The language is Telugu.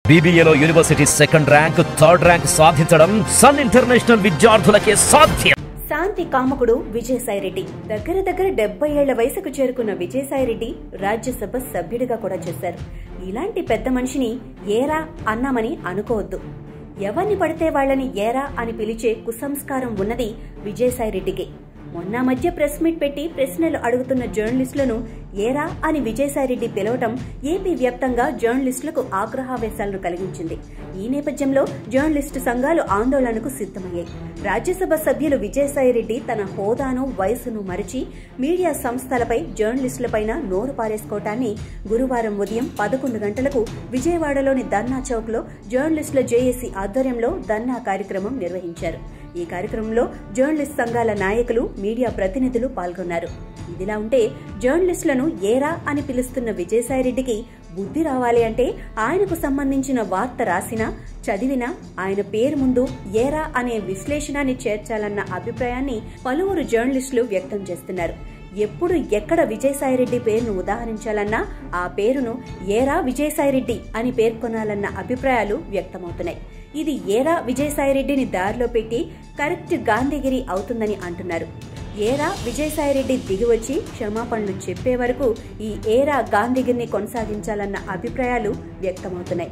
BBAలో university second rank, third rank సాధించడం సన్ ఇంటర్నేషనల్ విద్యార్థులకే సాధ్యం. శాంతి కామకుడు విజయసాయిరెడ్డి దగ్గర 70 ఏళ్ల వయసుకు చేరుకున్న విజయసాయిరెడ్డి రాజ్యసభ సభ్యుడిగా కూడా చేశారు. ఇలాంటి పెద్ద మనిషిని ఏరా అన్నామని అనుకోవద్దు. ఎవరిని పడితే వాళ్ళని ఏరా అని పిలిచే కుసంస్కారం ఉన్నది విజయసాయిరెడ్డికి. మొన్న మధ్య ప్రెస్ మీట్ పెట్టి ప్రశ్నలు అడుగుతున్న జర్నలిస్టులను ఏరా అని విజయసాయిరెడ్డి పిలవటం ఏపీ వ్యాప్తంగా జర్నలిస్టులకు ఆగ్రహావేశాలను కలిగించింది. ఈ నేపథ్యంలో జర్నలిస్టు సంఘాలు ఆందోళనకు సిద్ధమయ్యాయి. రాజ్యసభ సభ్యులు విజయసాయిరెడ్డి తన హోదాను, వయసును మరిచి మీడియా సంస్థలపై, జర్నలిస్టులపైన నోరు పారేసుకోవటాన్ని గురువారం ఉదయం 11 గంటలకు విజయవాడలోని ధర్నా చౌక్ లో జర్నలిస్టుల జేఏసీ ఆధ్వర్యంలో ధర్నా కార్యక్రమం నిర్వహించారు. ఈ కార్యక్రమంలో జర్నలిస్ట్ సంఘాల నాయకులు, మీడియా ప్రతినిధులు పాల్గొన్నారు. ఇదిలా ఉంటే జర్నలిస్టులను ఏరా అని పిలుస్తున్న విజయసాయిరెడ్డికి బుద్ధి రావాలి అంటే ఆయనకు సంబంధించిన వార్త రాసినా, చదివినా ఆయన పేరు ముందు ఏరా అనే విశ్లేషణని చేర్చాలన్న అభిప్రాయాన్ని పలువురు జర్నలిస్టులు వ్యక్తం చేస్తున్నారు. ఎప్పుడు ఎక్కడ విజయసాయిరెడ్డి పేరును ఉదాహరించాలన్నా ఆ పేరును ఏరా విజయసాయిరెడ్డి అని పేర్కొనాలన్న అభిప్రాయాలు వ్యక్తమవుతున్నాయి. ఇది ఏరా విజయసాయిరెడ్డిని దారిలో పెట్టి కరెక్ట్ గాంధీగిరి అవుతుందని అంటున్నారు. ఏరా విజయసాయిరెడ్డి దిగివచ్చి క్షమాపణలు చెప్పే వరకు ఈ ఏరా గాంధీగిరిని కొనసాగించాలన్న అభిప్రాయాలు వ్యక్తమవుతున్నాయి.